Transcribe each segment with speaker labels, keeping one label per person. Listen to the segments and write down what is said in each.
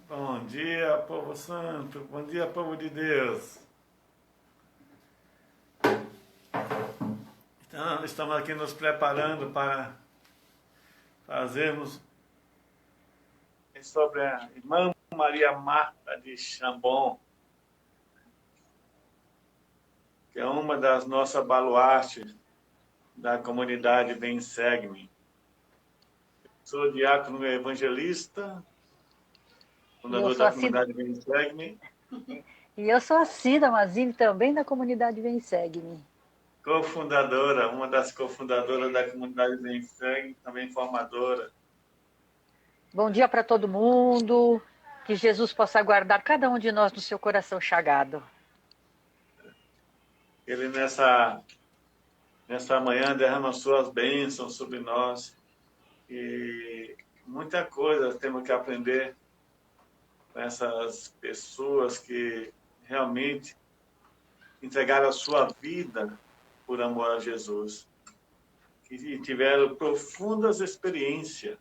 Speaker 1: Bom dia, povo santo. Bom dia, povo de Deus. Então, estamos aqui nos preparando para fazermos sobre a irmã Maria Marta de Chambon, que é uma das nossas baluartes da comunidade Vem Segue-me. Sou diácono evangelista,
Speaker 2: E eu
Speaker 1: fundador
Speaker 2: sou
Speaker 1: da
Speaker 2: a Cida,
Speaker 1: comunidade Vem Segue-me,
Speaker 2: e eu sou a Cida Mazini, também da comunidade Vem Segue-me.
Speaker 1: cofundadora, uma das cofundadoras da comunidade Vem Segue-me, também formadora.
Speaker 2: Bom dia para todo mundo, que Jesus possa guardar cada um de nós no seu coração chagado.
Speaker 1: Ele nessa manhã derrama suas bênçãos sobre nós e muita coisa temos que aprender com essas pessoas que realmente entregaram a sua vida por amor a Jesus, que tiveram profundas experiências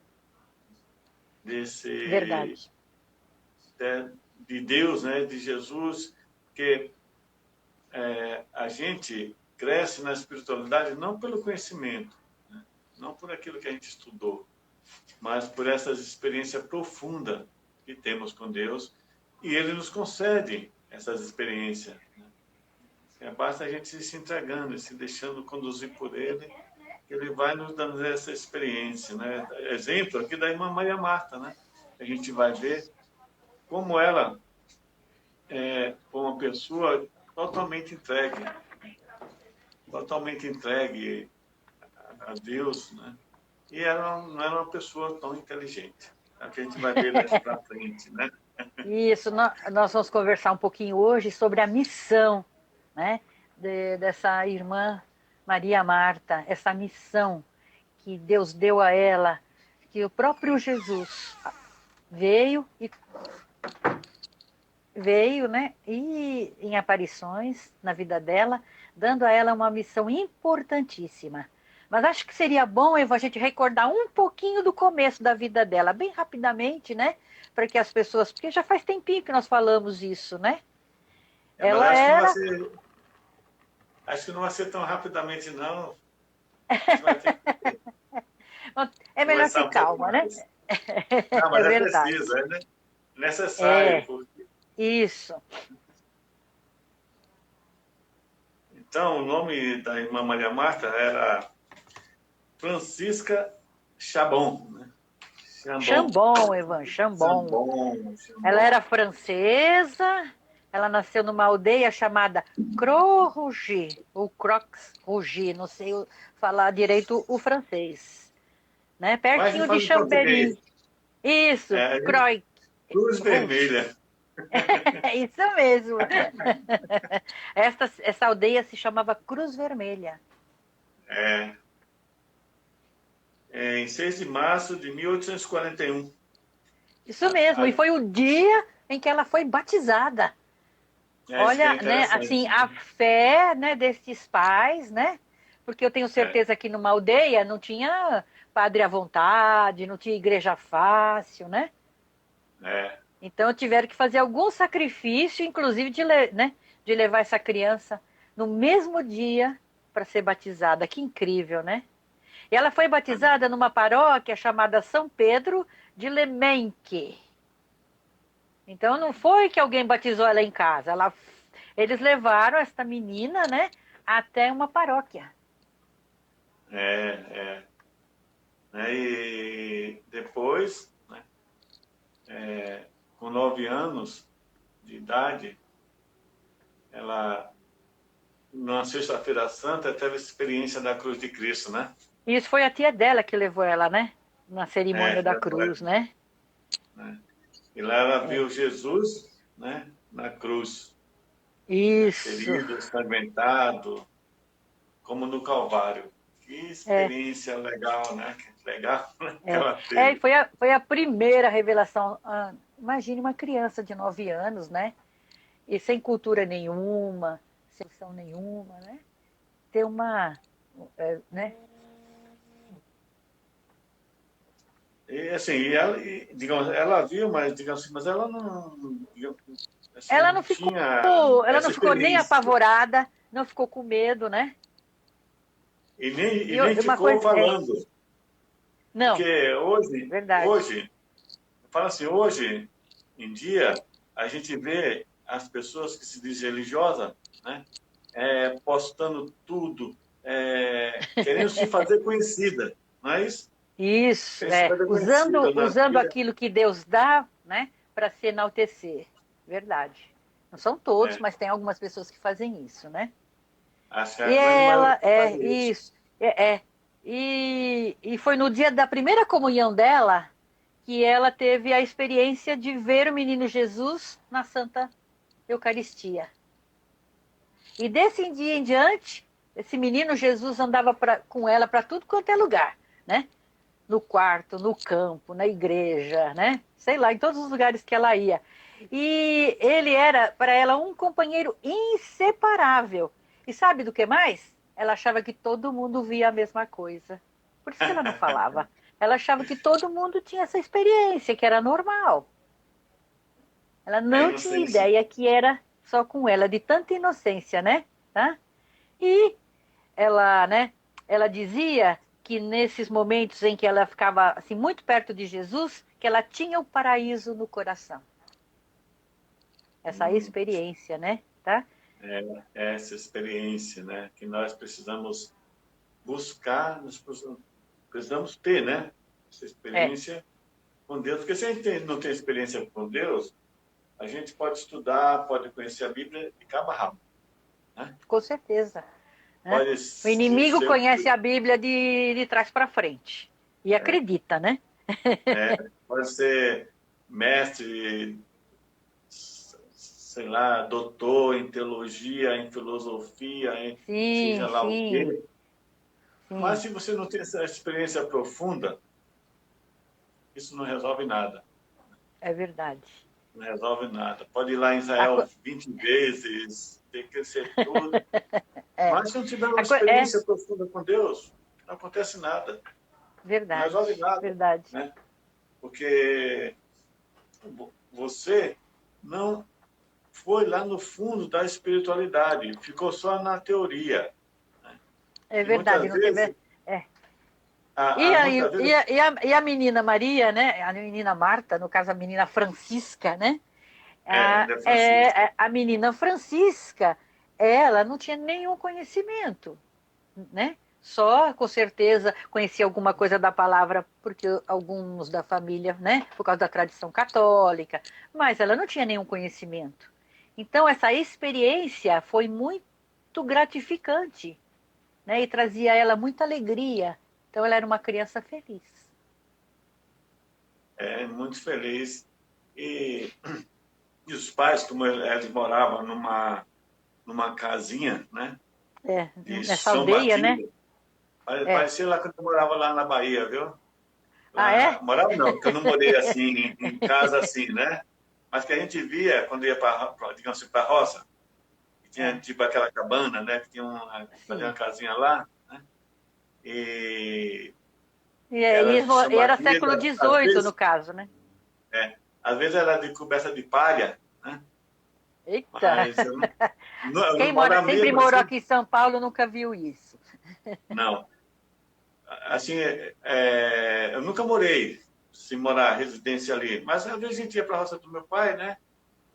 Speaker 1: desse
Speaker 2: Verdade.
Speaker 1: de Deus, né, de Jesus, que a gente cresce na espiritualidade não pelo conhecimento, né, não por aquilo que a gente estudou, mas por essas experiências profundas que temos com Deus, e Ele nos concede essas experiências. Né? Basta a gente se entregando e se deixando conduzir por Ele, que Ele vai nos dando essa experiência. Né? Exemplo aqui da irmã Maria Marta, né? A gente vai ver como ela foi uma pessoa totalmente entregue a Deus, né? E ela não era uma pessoa tão inteligente. É o que a gente vai ver daqui para frente, né?
Speaker 2: Isso, nós vamos conversar um pouquinho hoje sobre a missão, né, dessa irmã Maria Marta, essa missão que Deus deu a ela, que o próprio Jesus veio e veio, né, e em aparições na vida dela, dando a ela uma missão importantíssima. Mas acho que seria bom, Eva, a gente recordar um pouquinho do começo da vida dela, bem rapidamente, né? Para que as pessoas, porque já faz tempinho que nós falamos isso, né?
Speaker 1: Mas
Speaker 2: Ela era.
Speaker 1: acho que não vai ser tão rapidamente, não. A gente vai ter que
Speaker 2: É melhor ter
Speaker 1: conversar um pouco
Speaker 2: calma, né?
Speaker 1: mais. Não,
Speaker 2: É
Speaker 1: mas é
Speaker 2: verdade.
Speaker 1: preciso, é necessário.
Speaker 2: É, isso.
Speaker 1: Então, o nome da irmã Maria Marta era Francisca Chabon, né? Chambon.
Speaker 2: Chambon, Evan, Chambon.
Speaker 1: Chambon,
Speaker 2: Ela era
Speaker 1: Chambon.
Speaker 2: francesa, ela nasceu numa aldeia chamada Croix-Rougi, ou Croix-Rougi, não sei falar direito o francês, né?
Speaker 1: Mas a gente
Speaker 2: Pertinho de
Speaker 1: fala em português.
Speaker 2: Chambéry. Isso,
Speaker 1: É, Cruz
Speaker 2: Croix-Rougi.
Speaker 1: Vermelha.
Speaker 2: É isso mesmo. Essa aldeia se chamava Cruz Vermelha.
Speaker 1: É, em 6 de março de 1841.
Speaker 2: Isso mesmo, e
Speaker 1: A-
Speaker 2: foi o dia em que ela foi batizada.
Speaker 1: Isso que é
Speaker 2: Olha, né, assim,
Speaker 1: interessante,
Speaker 2: a
Speaker 1: né?
Speaker 2: fé, né, desses pais, né? Porque eu tenho
Speaker 1: É,
Speaker 2: certeza que numa aldeia não tinha padre à vontade, não tinha igreja fácil, né?
Speaker 1: é.
Speaker 2: Então tiveram que fazer algum sacrifício, inclusive né, de levar essa criança no mesmo dia para ser batizada. Que incrível, né? E ela foi batizada numa paróquia chamada São Pedro de Lemenque. Então não foi que alguém batizou ela em casa, eles levaram esta menina, né, até uma paróquia.
Speaker 1: É, é. Né? E depois, né, com 9 anos de idade, ela, na Sexta-feira Santa, teve a experiência da cruz de Cristo, né?
Speaker 2: E isso foi a tia dela que levou ela, né, na cerimônia
Speaker 1: Que
Speaker 2: da
Speaker 1: ela foi,
Speaker 2: cruz, né?
Speaker 1: né? E lá ela
Speaker 2: É.
Speaker 1: viu Jesus, né, na cruz, né,
Speaker 2: Isso.
Speaker 1: ferido, ensanguentado, como no Calvário. Que
Speaker 2: É,
Speaker 1: experiência legal, né? Que legal, né, que
Speaker 2: é.
Speaker 1: ela
Speaker 2: É,
Speaker 1: teve.
Speaker 2: foi a primeira revelação. Imagine uma criança de 9 anos, né? E sem cultura nenhuma, sem noção nenhuma, né? Ter uma, né?
Speaker 1: E assim, digamos, ela viu, mas digamos assim, mas ela não, digamos, assim,
Speaker 2: Ela
Speaker 1: não
Speaker 2: não ficou,
Speaker 1: tinha
Speaker 2: ela
Speaker 1: essa
Speaker 2: não ficou nem
Speaker 1: experiência.
Speaker 2: apavorada, não ficou com medo, né?
Speaker 1: E
Speaker 2: E
Speaker 1: nem
Speaker 2: uma
Speaker 1: ficou
Speaker 2: coisa,
Speaker 1: falando.
Speaker 2: não,
Speaker 1: Porque
Speaker 2: verdade.
Speaker 1: fala assim, hoje em dia, a gente vê as pessoas que se dizem religiosas, né, postando tudo, querendo se fazer conhecida, não é isso?
Speaker 2: Isso,
Speaker 1: Querendo se fazer conhecida na
Speaker 2: usando
Speaker 1: vida.
Speaker 2: aquilo que Deus dá, né, para se enaltecer. Verdade. Não são todos,
Speaker 1: É,
Speaker 2: mas tem algumas pessoas que fazem isso, né?
Speaker 1: acho que
Speaker 2: E
Speaker 1: a grande maioria
Speaker 2: ela,
Speaker 1: faz isso.
Speaker 2: isso, é. E foi no dia da primeira comunhão dela que ela teve a experiência de ver o menino Jesus na Santa Eucaristia. E desse dia em diante, esse menino Jesus andava com ela para tudo quanto é lugar, né? No quarto, no campo, na igreja, né? Sei lá, em todos os lugares que ela ia. E ele era para ela um companheiro inseparável. E sabe do que mais? Ela achava que todo mundo via a mesma coisa. Por isso que ela não falava. Ela achava que todo mundo tinha essa experiência, que era normal. Ela
Speaker 1: É
Speaker 2: não tinha
Speaker 1: inocência.
Speaker 2: ideia que era só com ela, de tanta inocência, né? Tá? E ela, né, ela dizia que nesses momentos em que ela ficava assim muito perto de Jesus, que ela tinha o paraíso no coração. Essa
Speaker 1: Hum,
Speaker 2: experiência, né? Tá?
Speaker 1: essa experiência, né, que nós precisamos buscar, precisamos ter, né? Essa
Speaker 2: É,
Speaker 1: experiência com Deus. Porque se a gente não tem experiência com Deus, a gente pode estudar, pode conhecer a Bíblia e acaba rápido, né?
Speaker 2: com certeza. Né?
Speaker 1: Pode
Speaker 2: O inimigo
Speaker 1: ser,
Speaker 2: conhece a Bíblia de trás para frente e
Speaker 1: é,
Speaker 2: acredita, né?
Speaker 1: pode ser mestre, sei lá, doutor em teologia, em filosofia, seja
Speaker 2: Sim,
Speaker 1: lá o
Speaker 2: sim,
Speaker 1: quê. Mas
Speaker 2: sim,
Speaker 1: se você não tem essa experiência profunda, isso não resolve nada.
Speaker 2: é verdade.
Speaker 1: Não resolve nada. Pode ir lá em
Speaker 2: A,
Speaker 1: Israel
Speaker 2: co-
Speaker 1: 20 vezes, ter que ser tudo.
Speaker 2: é,
Speaker 1: Mas se não tiver uma
Speaker 2: é
Speaker 1: experiência profunda com Deus, não acontece nada. Não resolve
Speaker 2: verdade,
Speaker 1: nada,
Speaker 2: verdade.
Speaker 1: né? Porque você não foi lá no fundo da espiritualidade, ficou só na teoria, né?
Speaker 2: É
Speaker 1: E
Speaker 2: verdade,
Speaker 1: muitas
Speaker 2: não teve.
Speaker 1: vezes,
Speaker 2: É.
Speaker 1: muitas vezes,
Speaker 2: E a menina Maria, né? A menina Marta, no caso a menina Francisca, né?
Speaker 1: ela é Francisca.
Speaker 2: A menina Francisca, ela não tinha nenhum conhecimento, né? Só, com certeza, conhecia alguma coisa da palavra, porque alguns da família, né? Por causa da tradição católica, mas ela não tinha nenhum conhecimento. Então, essa experiência foi muito gratificante, né? E trazia a ela muita alegria. Então, ela era uma criança feliz.
Speaker 1: Muito feliz. E, e os pais, como eles moravam numa casinha, né?
Speaker 2: É,
Speaker 1: De
Speaker 2: nessa
Speaker 1: chão
Speaker 2: aldeia, né?
Speaker 1: batido,
Speaker 2: É.
Speaker 1: parecia lá quando eu morava lá na Bahia, viu?
Speaker 2: Ah,
Speaker 1: Lá,
Speaker 2: é?
Speaker 1: morava não, porque eu não morei assim, em casa assim, né? Mas que a gente via quando ia para, digamos assim, para a roça, que tinha
Speaker 2: É,
Speaker 1: tipo aquela cabana, né? Que tinha fazia uma
Speaker 2: sim.
Speaker 1: casinha lá, né? E
Speaker 2: E
Speaker 1: era de chão
Speaker 2: e era
Speaker 1: batido,
Speaker 2: século XVIII, no caso, né?
Speaker 1: às vezes era de coberta de palha, né?
Speaker 2: Eita!
Speaker 1: Mas eu não
Speaker 2: Quem mora,
Speaker 1: morava
Speaker 2: sempre
Speaker 1: mesmo
Speaker 2: morou
Speaker 1: assim,
Speaker 2: aqui em São Paulo nunca viu isso.
Speaker 1: não. Assim, eu nunca morei, se morar residência ali, mas às vezes a gente ia para a roça do meu pai, né?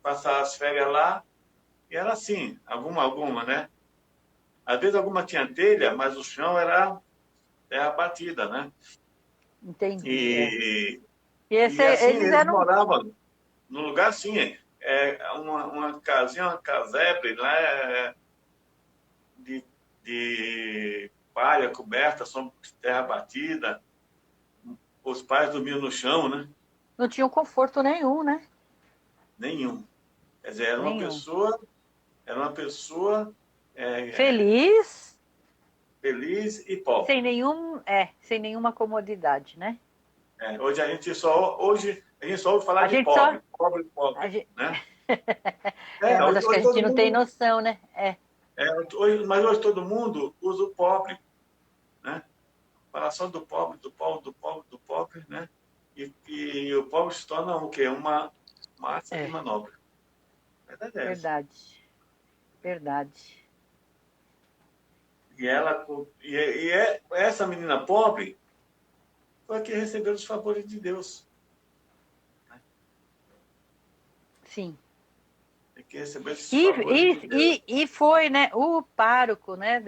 Speaker 1: Passar as férias lá, e era assim, alguma, né? Às vezes alguma tinha telha, mas o chão era terra batida, né?
Speaker 2: Entendi, é.
Speaker 1: E,
Speaker 2: E
Speaker 1: e assim,
Speaker 2: eles
Speaker 1: eles
Speaker 2: eram.
Speaker 1: moravam num lugar assim, uma casinha, uma casebre, né? De, de palha coberta, só terra batida. Os pais dormiam no chão, né?
Speaker 2: Não tinham conforto nenhum, né?
Speaker 1: Nenhum. Quer dizer,
Speaker 2: Nenhum.
Speaker 1: era uma pessoa é,
Speaker 2: Feliz,
Speaker 1: feliz e pobre.
Speaker 2: sem nenhuma comodidade, né?
Speaker 1: Hoje a gente só ouve falar
Speaker 2: A
Speaker 1: de
Speaker 2: gente só.
Speaker 1: pobre, pobre,
Speaker 2: A
Speaker 1: pobre,
Speaker 2: gente...
Speaker 1: né?
Speaker 2: Mas acho que a
Speaker 1: Hoje
Speaker 2: gente
Speaker 1: todo
Speaker 2: não tem
Speaker 1: mundo,
Speaker 2: noção, né?
Speaker 1: mas hoje todo mundo usa o pobre, né? Fala só do pobre, do pobre, do pobre, do pobre, né? e o pobre se torna o quê? Uma massa de
Speaker 2: É,
Speaker 1: manobra. Verdade é essa.
Speaker 2: verdade, verdade.
Speaker 1: E ela, essa menina pobre foi a que recebeu os favores de Deus.
Speaker 2: Sim.
Speaker 1: É que recebeu esses
Speaker 2: E,
Speaker 1: favores de Deus.
Speaker 2: e foi, né, o pároco, né,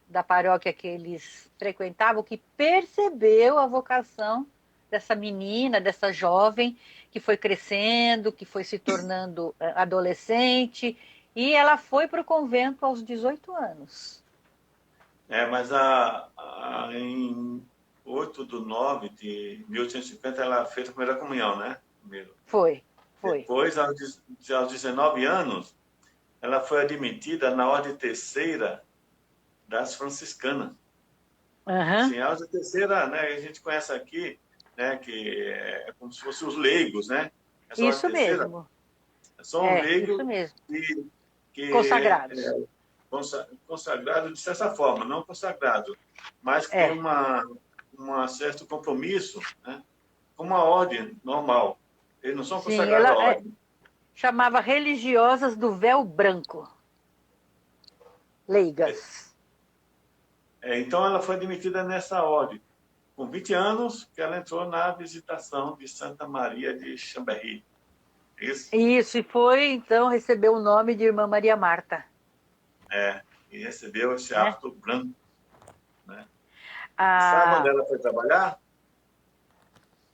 Speaker 2: da paróquia que eles frequentavam que percebeu a vocação dessa menina, dessa jovem que foi crescendo, que foi se tornando adolescente, e ela foi para o convento aos 18 anos.
Speaker 1: Mas em 8/9/1850 ela fez a primeira comunhão, né? Primeiro.
Speaker 2: Foi, foi.
Speaker 1: Depois, aos 19 anos, ela foi admitida na ordem terceira das franciscanas.
Speaker 2: Aham,
Speaker 1: Sim, a ordem terceira, né, a gente conhece aqui, né, que é como se fossem os leigos, né? Essa ordem
Speaker 2: isso
Speaker 1: terceira
Speaker 2: mesmo.
Speaker 1: são
Speaker 2: Isso
Speaker 1: leigos
Speaker 2: mesmo.
Speaker 1: que
Speaker 2: Consagrados.
Speaker 1: consagrado de certa forma, não consagrado, mas que tem
Speaker 2: É,
Speaker 1: um certo compromisso, né, com uma ordem normal. Eles não são
Speaker 2: sim,
Speaker 1: consagrados
Speaker 2: ela
Speaker 1: à ordem.
Speaker 2: chamava religiosas do véu branco, leigas.
Speaker 1: Então, ela foi admitida nessa ordem. Com 20 anos, que ela entrou na visitação de Santa Maria de Chambéry. Isso?
Speaker 2: Isso, e foi, então, recebeu o nome de Irmã Maria Marta,
Speaker 1: É. E recebeu esse
Speaker 2: né?
Speaker 1: hábito branco. Né? E sabe onde
Speaker 2: Ah,
Speaker 1: ela foi trabalhar?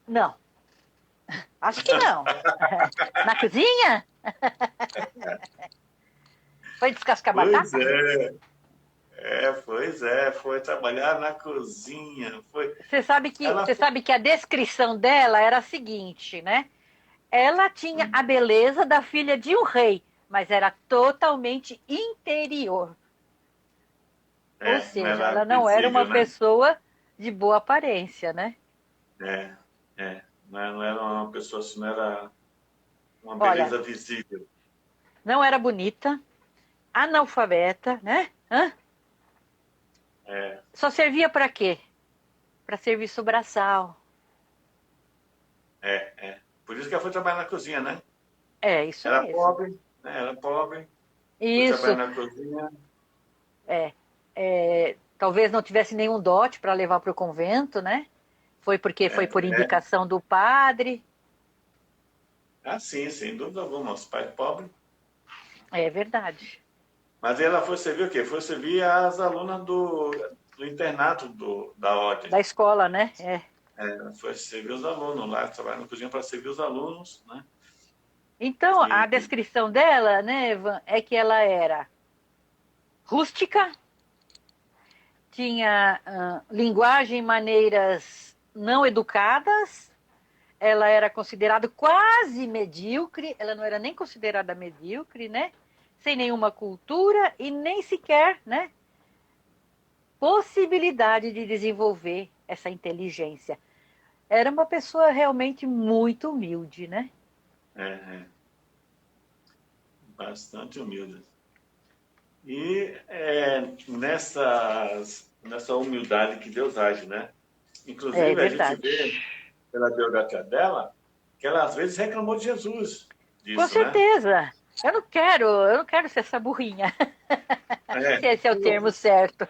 Speaker 2: não, acho que não. Na cozinha? Foi descascar
Speaker 1: Pois
Speaker 2: batata?
Speaker 1: é. Pois é. Foi trabalhar na cozinha. Ela
Speaker 2: Você sabe que a descrição dela era a seguinte, né? Ela tinha a beleza da filha de um rei, mas era totalmente interior. Ou
Speaker 1: não
Speaker 2: seja,
Speaker 1: era
Speaker 2: ela não era uma
Speaker 1: visível, né?
Speaker 2: pessoa de boa aparência, né?
Speaker 1: É, não era uma pessoa assim, não era uma
Speaker 2: Olha,
Speaker 1: beleza visível.
Speaker 2: não era bonita, analfabeta, né? Hã?
Speaker 1: É,
Speaker 2: Só servia para quê? Para serviço braçal.
Speaker 1: Por isso que ela foi trabalhar na cozinha, né?
Speaker 2: É, isso
Speaker 1: Era
Speaker 2: mesmo.
Speaker 1: pobre, né? Era pobre, foi trabalhar
Speaker 2: Isso.
Speaker 1: na cozinha.
Speaker 2: É, talvez não tivesse nenhum dote para levar para o convento, né? Foi porque foi por
Speaker 1: É,
Speaker 2: indicação do padre.
Speaker 1: sim, sem dúvida alguma, os pais pobres.
Speaker 2: É verdade.
Speaker 1: Mas ela foi servir o quê? Foi servir as alunas do internato da ordem.
Speaker 2: Da escola, né? É.
Speaker 1: Foi servir os alunos lá, trabalhar na cozinha para servir os alunos, né?
Speaker 2: Então, a
Speaker 1: Que, que,
Speaker 2: descrição dela, né, Evan, é que ela era rústica, tinha linguagem e maneiras não educadas, ela era considerada quase medíocre, ela não era nem considerada medíocre, né? Sem nenhuma cultura e nem sequer, né, possibilidade de desenvolver essa inteligência. Era uma pessoa realmente muito humilde, né?
Speaker 1: é bastante humilde. E nessa humildade que Deus age, né?
Speaker 2: É
Speaker 1: Inclusive, a gente
Speaker 2: verdade.
Speaker 1: vê pela biografia dela que ela às vezes reclamou de Jesus
Speaker 2: Com
Speaker 1: disso, né?
Speaker 2: certeza. Eu não quero ser essa burrinha, se esse é o termo
Speaker 1: Eu,
Speaker 2: certo.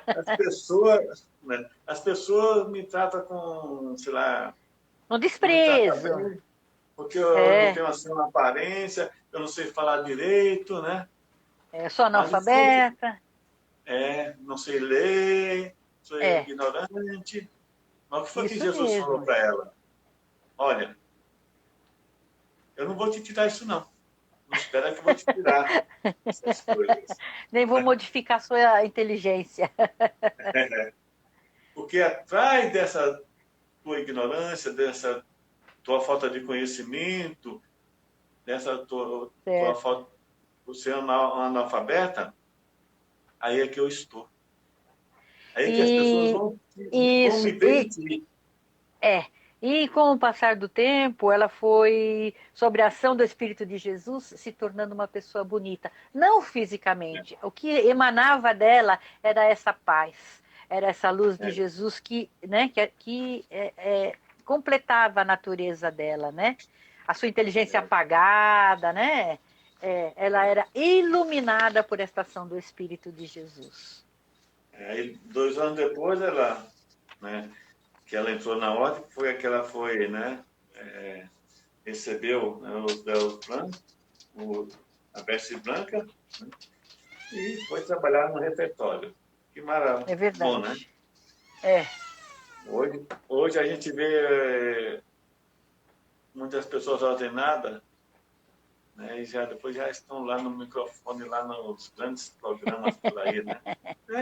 Speaker 1: as pessoas me tratam com, sei lá,
Speaker 2: Um
Speaker 1: não me tratam
Speaker 2: desprezo.
Speaker 1: bem porque eu não
Speaker 2: É,
Speaker 1: tenho assim uma aparência, eu não sei falar direito, né?
Speaker 2: sou
Speaker 1: Mas o que
Speaker 2: analfabeta.
Speaker 1: não sei ler, sou
Speaker 2: É,
Speaker 1: ignorante. Mas o que foi que
Speaker 2: isso
Speaker 1: Jesus falou
Speaker 2: mesmo.
Speaker 1: para ela? Olha, eu não vou te tirar isso não. Não espera que eu vou te tirar essas coisas.
Speaker 2: Nem vou modificar sua inteligência.
Speaker 1: Porque atrás dessa tua ignorância, dessa tua falta de conhecimento, dessa tua
Speaker 2: Certo.
Speaker 1: falta de ser analfabeta, aí é que eu estou. Aí é que as pessoas
Speaker 2: E
Speaker 1: vão
Speaker 2: isso,
Speaker 1: me ver em ti.
Speaker 2: é. E com o passar do tempo, ela foi, sob a ação do Espírito de Jesus, se tornando uma pessoa bonita. Não fisicamente. O que emanava dela era essa paz, era essa luz de
Speaker 1: É,
Speaker 2: Jesus que, né, que completava a natureza dela, né? A sua inteligência apagada, né? Ela era iluminada por esta ação do Espírito de Jesus.
Speaker 1: Aí, 2 anos depois, né, que ela entrou na ordem, foi a que ela foi, né, recebeu, né, os véus brancos, a veste branca, né, e foi trabalhar no refeitório. Que maravilha.
Speaker 2: É
Speaker 1: Bom, né?
Speaker 2: verdade. É,
Speaker 1: Hoje a gente vê muitas pessoas ordenadas, né, e depois já estão lá no microfone, lá nos grandes programas por aí, né?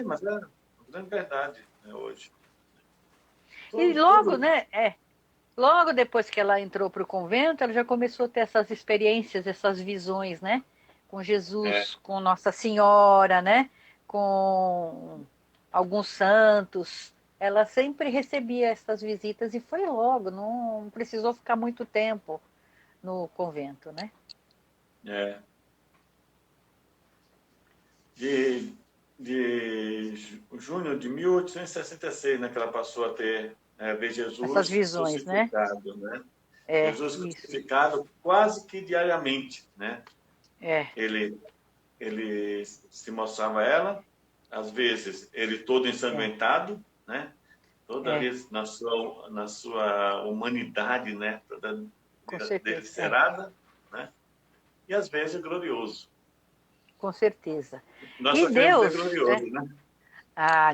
Speaker 1: Mas é uma grande verdade, né, hoje.
Speaker 2: e
Speaker 1: Tudo,
Speaker 2: logo,
Speaker 1: tudo,
Speaker 2: né? Logo depois que ela entrou para o convento, ela já começou a ter essas experiências, essas visões, né? Com
Speaker 1: é,
Speaker 2: Jesus, com Nossa Senhora, né? Com alguns santos. Ela sempre recebia essas visitas e foi logo, não precisou ficar muito tempo no convento, né?
Speaker 1: é, de, de junho de 1866, né, que ela passou a ver
Speaker 2: Essas
Speaker 1: Jesus
Speaker 2: visões, né?
Speaker 1: crucificado, né? Jesus
Speaker 2: Isso.
Speaker 1: crucificado quase que diariamente, né?
Speaker 2: É,
Speaker 1: Ele, ele se mostrava a ela, às vezes ele todo
Speaker 2: é,
Speaker 1: ensanguentado, né? Toda
Speaker 2: é,
Speaker 1: vez na sua humanidade, né? Toda
Speaker 2: com certeza.
Speaker 1: delicerada, né? E às vezes glorioso.
Speaker 2: Com certeza.
Speaker 1: Nós
Speaker 2: E
Speaker 1: só queremos ver
Speaker 2: Deus, né?
Speaker 1: glorioso, né?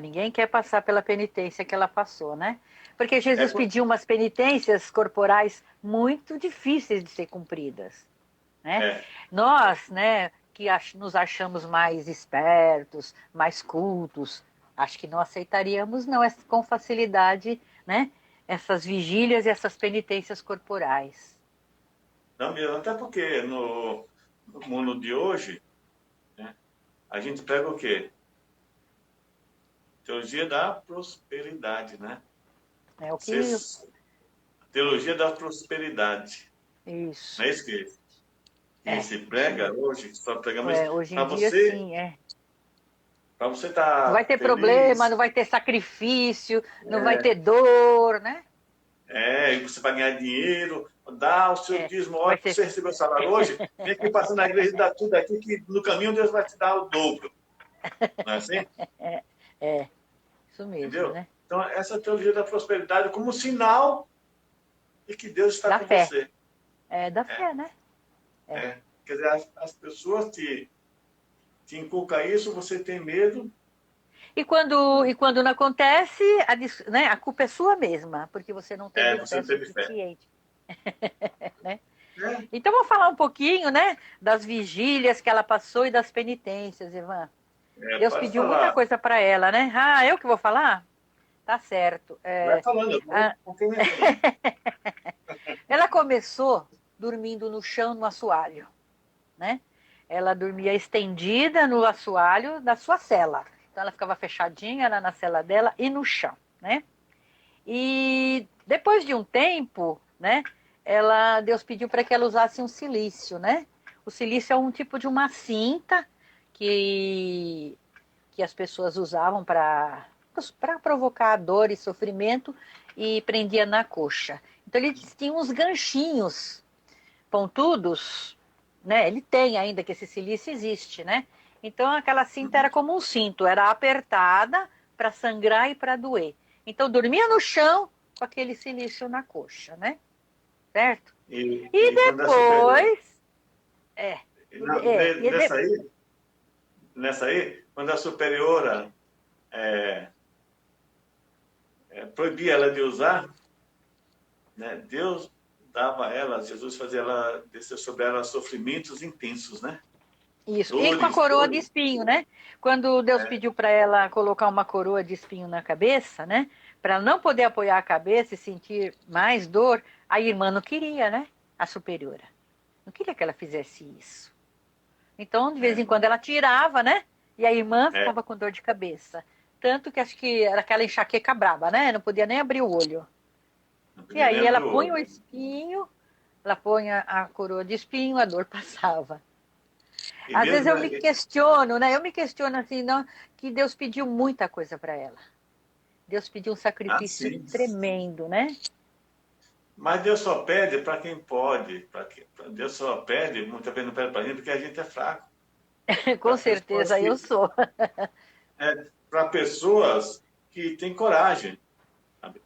Speaker 2: Ninguém quer passar pela penitência que ela passou, né? Porque
Speaker 1: É,
Speaker 2: Jesus pediu umas penitências corporais muito difíceis de ser cumpridas, né?
Speaker 1: é,
Speaker 2: Nós, né, que nos achamos mais espertos, mais cultos, acho que não aceitaríamos não com facilidade, né? Essas vigílias e essas penitências corporais.
Speaker 1: não mesmo, até porque no mundo de hoje, né, a gente prega o quê? Teologia da prosperidade, né?
Speaker 2: É o que
Speaker 1: Vocês, teologia da prosperidade. Não
Speaker 2: isso.
Speaker 1: é isso que se
Speaker 2: Isso
Speaker 1: prega
Speaker 2: mesmo.
Speaker 1: hoje? Só pregamos isso.
Speaker 2: Hoje em
Speaker 1: Para
Speaker 2: dia,
Speaker 1: você,
Speaker 2: sim,
Speaker 1: para você
Speaker 2: Não vai
Speaker 1: estar
Speaker 2: ter problema,
Speaker 1: feliz,
Speaker 2: não vai ter sacrifício, não vai ter dor, né?
Speaker 1: e você vai ganhar dinheiro, dá o seu
Speaker 2: É,
Speaker 1: dízimo,
Speaker 2: vai
Speaker 1: olha,
Speaker 2: ser.
Speaker 1: você recebeu o salário hoje, vem aqui passando na igreja e dá tudo aqui, que no caminho Deus vai te dar o dobro. Não é assim?
Speaker 2: É, isso mesmo,
Speaker 1: Entendeu?
Speaker 2: né?
Speaker 1: Então, essa teologia da prosperidade como sinal de que Deus está
Speaker 2: Da
Speaker 1: com
Speaker 2: fé.
Speaker 1: você.
Speaker 2: Da
Speaker 1: É,
Speaker 2: fé, né? É.
Speaker 1: Quer dizer, as pessoas te inculcam isso, você tem medo.
Speaker 2: E quando não acontece, né, a culpa é sua mesma, porque você não teve
Speaker 1: Você
Speaker 2: fé
Speaker 1: não teve fé.
Speaker 2: suficiente, né?
Speaker 1: É,
Speaker 2: Então, vou falar um pouquinho, né, das vigílias que ela passou e das penitências, Ivan. Deus
Speaker 1: pode
Speaker 2: pediu muita
Speaker 1: falar.
Speaker 2: coisa para ela, né? Eu que vou falar? Tá certo.
Speaker 1: Vai falando, eu vou
Speaker 2: A-
Speaker 1: complementando.
Speaker 2: Ela começou dormindo no chão, no assoalho, né? Ela dormia estendida no assoalho da sua cela. Então ela ficava fechadinha na cela dela e no chão, né? E depois de um tempo, né? Deus pediu para que ela usasse um cilício, né? O cilício é um tipo de uma cinta que as pessoas usavam para provocar dor e sofrimento e prendia na coxa. Então ele tinha uns ganchinhos pontudos, né? Ele tem ainda que esse silício existe, né? Então aquela cinta era como um cinto, era apertada para sangrar e para doer. Então dormia no chão com aquele silício na coxa, né? Certo? E
Speaker 1: E quando é superior.
Speaker 2: depois, é, e
Speaker 1: Nessa aí, quando a superiora proibia ela de usar, né, Deus dava a ela, Jesus fazia ela descer sobre ela sofrimentos intensos, né?
Speaker 2: isso. E com a
Speaker 1: Dores,
Speaker 2: coroa de
Speaker 1: dores.
Speaker 2: espinho, né? Quando Deus pediu para ela colocar uma coroa de espinho na cabeça, né? Para não poder apoiar a cabeça e sentir mais dor, a irmã não queria, né? A superiora. Não queria que ela fizesse isso. Então, de vez em
Speaker 1: É,
Speaker 2: quando, ela tirava, né? E a irmã
Speaker 1: é,
Speaker 2: ficava com dor de cabeça. Tanto que acho que era aquela enxaqueca braba, né? Não podia nem abrir o olho.
Speaker 1: não
Speaker 2: E
Speaker 1: podia nem
Speaker 2: aí ela
Speaker 1: abrir o
Speaker 2: punha o
Speaker 1: olho.
Speaker 2: espinho, ela punha a coroa de espinho, a dor passava.
Speaker 1: E
Speaker 2: Às vezes
Speaker 1: mesmo,
Speaker 2: eu me questiono, né? Eu me questiono assim, não, que Deus pediu muita coisa para ela. Deus pediu um sacrifício
Speaker 1: assim,
Speaker 2: tremendo, né?
Speaker 1: Mas Deus só pede para quem pode. Deus só pede, muitas vezes não pede para a gente, porque a gente é fraco.
Speaker 2: Com
Speaker 1: Para pessoas
Speaker 2: certeza eu
Speaker 1: que,
Speaker 2: sou.
Speaker 1: para pessoas que têm coragem. Sabe?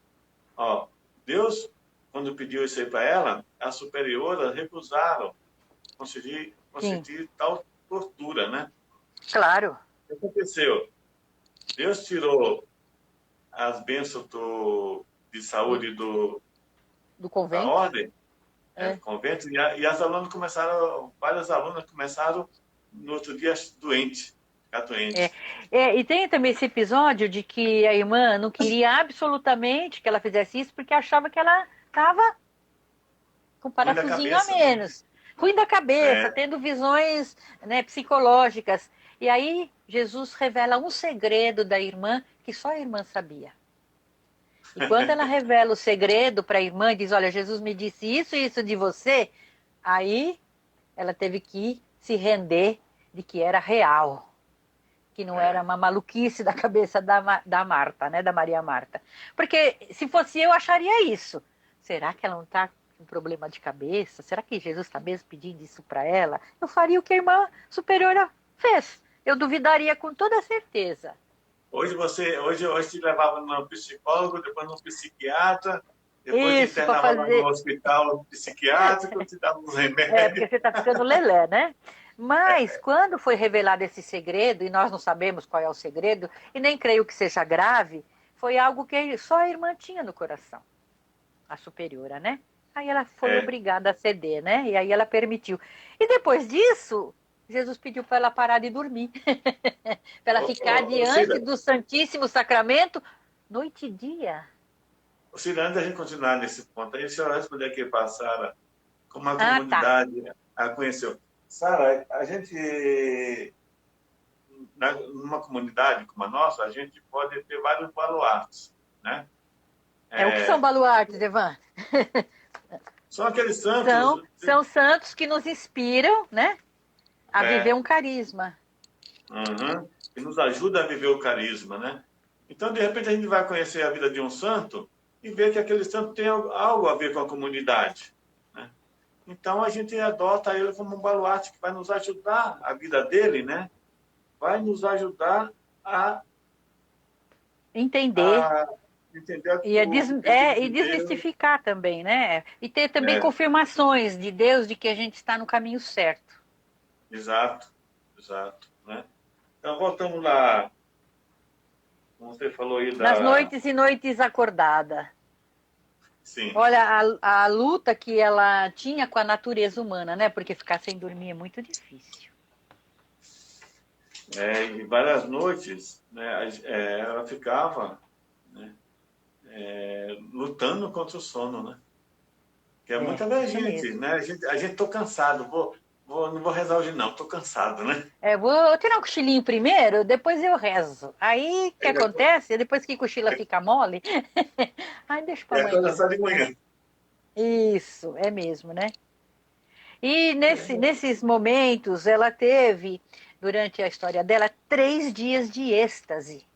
Speaker 1: Ó, Deus, quando pediu isso aí para ela, as superioras recusaram
Speaker 2: Sim,
Speaker 1: conceder tal tortura, né?
Speaker 2: claro.
Speaker 1: O que aconteceu? Deus tirou as bênçãos de
Speaker 2: Do,
Speaker 1: saúde
Speaker 2: do
Speaker 1: da
Speaker 2: convento.
Speaker 1: ordem, do
Speaker 2: É.
Speaker 1: convento, e as alunas começaram, várias alunas começaram no outro dia doentes, ficar
Speaker 2: É,
Speaker 1: doentes.
Speaker 2: e tem também esse episódio de que a irmã não queria absolutamente que ela fizesse isso porque achava que ela estava com um
Speaker 1: Ruim da
Speaker 2: parafusinho a
Speaker 1: cabeça, né?
Speaker 2: menos, ruim da cabeça,
Speaker 1: É,
Speaker 2: tendo visões, né, psicológicas. E aí Jesus revela um segredo da irmã que só a irmã sabia. E quando ela revela o segredo para a irmã e diz: Olha, Jesus me disse isso e isso de você, aí ela teve que se render de que era real, que não era
Speaker 1: é.
Speaker 2: uma maluquice da cabeça da Marta, né, da Maria Marta. Porque se fosse eu, acharia isso. Será que ela não está com problema de cabeça? Será que Jesus está mesmo pedindo isso para ela? Eu faria o que a irmã superiora fez. Eu duvidaria com toda certeza.
Speaker 1: Hoje te levava no psicólogo, depois no psiquiatra, depois te
Speaker 2: Isso, para
Speaker 1: internava lá no
Speaker 2: fazer.
Speaker 1: hospital psiquiátrico, te dava uns
Speaker 2: É, porque
Speaker 1: remédios.
Speaker 2: você está ficando lelé, né? Mas quando foi revelado esse segredo, e nós não sabemos qual é o segredo, e nem creio que seja grave, foi algo que só a irmã tinha no coração, a superiora, né? Aí ela foi
Speaker 1: É,
Speaker 2: obrigada a ceder, né? E aí ela permitiu. E depois disso, Jesus pediu para ela parar de dormir, para ela ficar
Speaker 1: Cida,
Speaker 2: diante do Santíssimo Sacramento noite e dia.
Speaker 1: Cida, antes da gente continuar nesse ponto aí, se eu responder aqui para a Sara, como a
Speaker 2: Ah, tá.
Speaker 1: comunidade a conheceu. Sara, a gente, numa comunidade como a nossa, a gente pode ter vários baluartes, né?
Speaker 2: É, o que são
Speaker 1: É,
Speaker 2: baluartes, Evan?
Speaker 1: são aqueles
Speaker 2: São,
Speaker 1: santos,
Speaker 2: são santos que nos inspiram, né, a viver
Speaker 1: é,
Speaker 2: um carisma.
Speaker 1: uhum, que nos ajuda a viver o carisma, né? Então, de repente, a gente vai conhecer a vida de um santo e ver que aquele santo tem algo a ver com a comunidade, né? Então, a gente adota ele como um baluarte que vai nos ajudar, a vida dele, né? Vai nos ajudar a,
Speaker 2: Entender
Speaker 1: a entender o pedido
Speaker 2: e
Speaker 1: de Deus.
Speaker 2: desmistificar também, né? E ter também
Speaker 1: É,
Speaker 2: confirmações de Deus de que a gente está no caminho certo.
Speaker 1: exato, exato, né? Então, voltamos lá, como você falou aí
Speaker 2: Nas
Speaker 1: da...
Speaker 2: noites e noites acordada.
Speaker 1: Sim,
Speaker 2: Olha, a luta que ela tinha com a natureza humana, né? Porque ficar sem dormir é muito difícil.
Speaker 1: e várias noites, né, ela ficava, né, lutando contra o sono, né? Que é
Speaker 2: É,
Speaker 1: muita vez
Speaker 2: isso mesmo.
Speaker 1: né? A gente tô cansado, não vou rezar hoje não, tô cansado, né?
Speaker 2: É, vou tirar um cochilinho primeiro, depois eu rezo. Aí, o que
Speaker 1: Aí depois,
Speaker 2: acontece? Depois que cochila fica mole, aí deixa para
Speaker 1: e acorda
Speaker 2: amanhã.
Speaker 1: só de manhã.
Speaker 2: Isso, é mesmo, né? E nesses momentos, ela teve, durante a história dela, 3 dias de êxtase.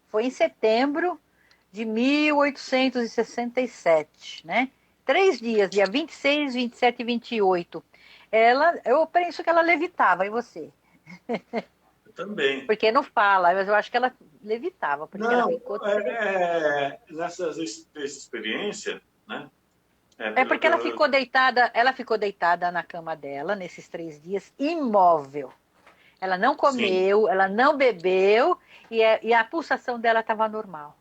Speaker 2: Foi em setembro de 1867, né? 3 dias, dia 26, 27 e 28. Eu penso que ela levitava, e você?
Speaker 1: Eu também.
Speaker 2: Porque não fala, mas eu acho que ela levitava, porque ela
Speaker 1: Não,
Speaker 2: ficou 3 dias.
Speaker 1: nessas experiências, né?
Speaker 2: É
Speaker 1: Pelo
Speaker 2: porque
Speaker 1: que eu...
Speaker 2: ela ficou deitada na cama dela nesses 3 dias, imóvel. Ela não
Speaker 1: Sim.
Speaker 2: comeu, ela não bebeu e a pulsação dela estava normal.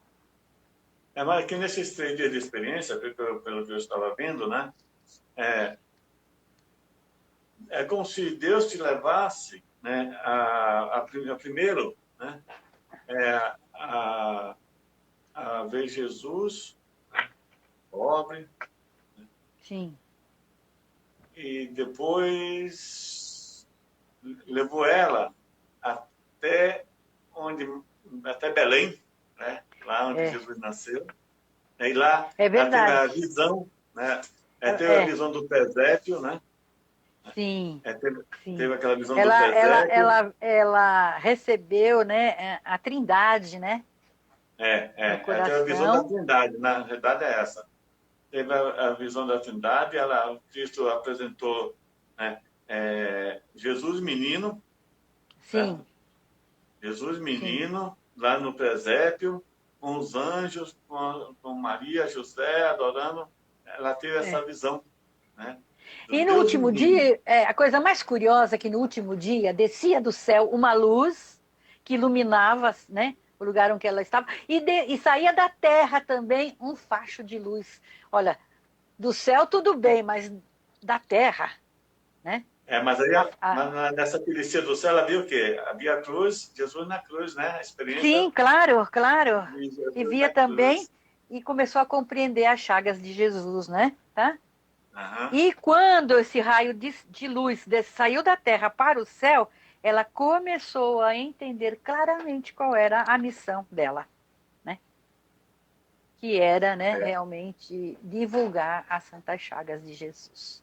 Speaker 1: Mas que nesses 3 dias de experiência, pelo que eu estava vendo, né? É, é como se Deus te levasse, né? Primeiro, né? É, a, a ver Jesus, né, pobre,
Speaker 2: Sim.
Speaker 1: e depois levou ela até onde, até Belém, né, lá onde
Speaker 2: É,
Speaker 1: Jesus nasceu. E lá
Speaker 2: é
Speaker 1: ela teve
Speaker 2: verdade.
Speaker 1: a visão, né, teve a
Speaker 2: É,
Speaker 1: visão do presépio, né,
Speaker 2: sim, sim.
Speaker 1: teve aquela visão do presépio.
Speaker 2: Ela recebeu, né, a Trindade, né, no
Speaker 1: Ela teve a visão da
Speaker 2: coração.
Speaker 1: Trindade, na verdade é essa. teve a visão da Trindade, Cristo apresentou, né, Jesus menino,
Speaker 2: Sim,
Speaker 1: certo? Jesus
Speaker 2: sim.
Speaker 1: menino, lá no presépio, com os anjos, com Maria, José, adorando, ela teve essa
Speaker 2: É.
Speaker 1: visão, né, do
Speaker 2: E no
Speaker 1: Deus
Speaker 2: último
Speaker 1: menino.
Speaker 2: dia, a coisa mais curiosa é que no último dia descia do céu uma luz que iluminava, né, o lugar onde ela estava, e saía da terra também um facho de luz. Olha, do céu tudo bem, mas da terra, né?
Speaker 1: Mas aí,
Speaker 2: A-
Speaker 1: nessa travessia do céu, ela viu o quê? Havia a cruz, Jesus na cruz, né? A
Speaker 2: sim,
Speaker 1: experiência
Speaker 2: claro, claro.
Speaker 1: de
Speaker 2: E
Speaker 1: Jesus
Speaker 2: via
Speaker 1: na
Speaker 2: também
Speaker 1: cruz.
Speaker 2: e começou a compreender as chagas de Jesus, né? Tá?
Speaker 1: Aham.
Speaker 2: E quando esse raio de luz saiu da terra para o céu, ela começou a entender claramente qual era a missão dela, né? Que era, né,
Speaker 1: É,
Speaker 2: realmente divulgar as santas chagas de Jesus.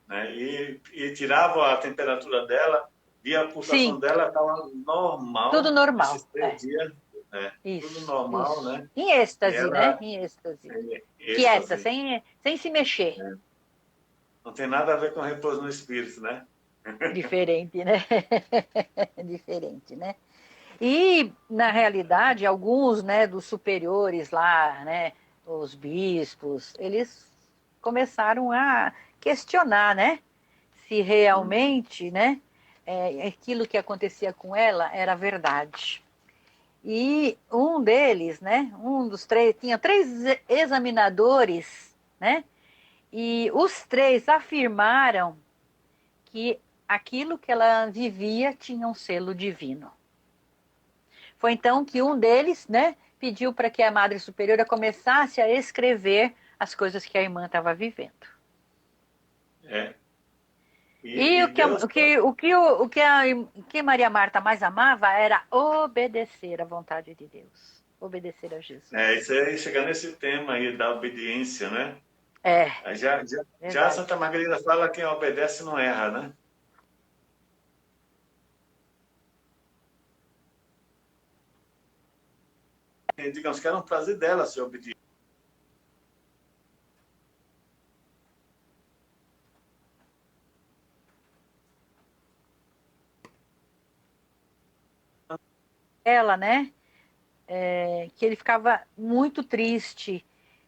Speaker 1: né? E tirava a temperatura dela, via a pulsação
Speaker 2: Sim,
Speaker 1: dela, estava
Speaker 2: tudo
Speaker 1: normal nesses
Speaker 2: normal.
Speaker 1: 3 dias, tudo
Speaker 2: Isso,
Speaker 1: normal,
Speaker 2: isso.
Speaker 1: né?
Speaker 2: Em
Speaker 1: E
Speaker 2: êxtase, né?
Speaker 1: ela,
Speaker 2: Em êxtase. Quieta,
Speaker 1: êxtase,
Speaker 2: sem se mexer.
Speaker 1: não tem nada a ver com repouso no espírito, né?
Speaker 2: Diferente, né? Diferente, né? E, na realidade, alguns, né, dos superiores lá, né, os bispos, eles começaram a questionar, né, se
Speaker 1: Uhum.
Speaker 2: realmente, né, aquilo que acontecia com ela era verdade. E um deles, né, um dos três, tinha três examinadores, né, e os três afirmaram que aquilo que ela vivia tinha um selo divino. Foi então que um deles, né, pediu para que a Madre Superiora começasse a escrever as coisas que a irmã estava vivendo.
Speaker 1: É.
Speaker 2: E
Speaker 1: E Deus,
Speaker 2: o que Maria Marta mais amava era obedecer à vontade de Deus, obedecer a
Speaker 1: isso
Speaker 2: Jesus.
Speaker 1: aí, chegar nesse tema aí da obediência, né?
Speaker 2: É,
Speaker 1: Aí já Santa
Speaker 2: verdade.
Speaker 1: Margarida fala que quem obedece não erra, né? E, digamos que era um prazer dela ser obediente.
Speaker 2: Ela, né, que ele ficava muito triste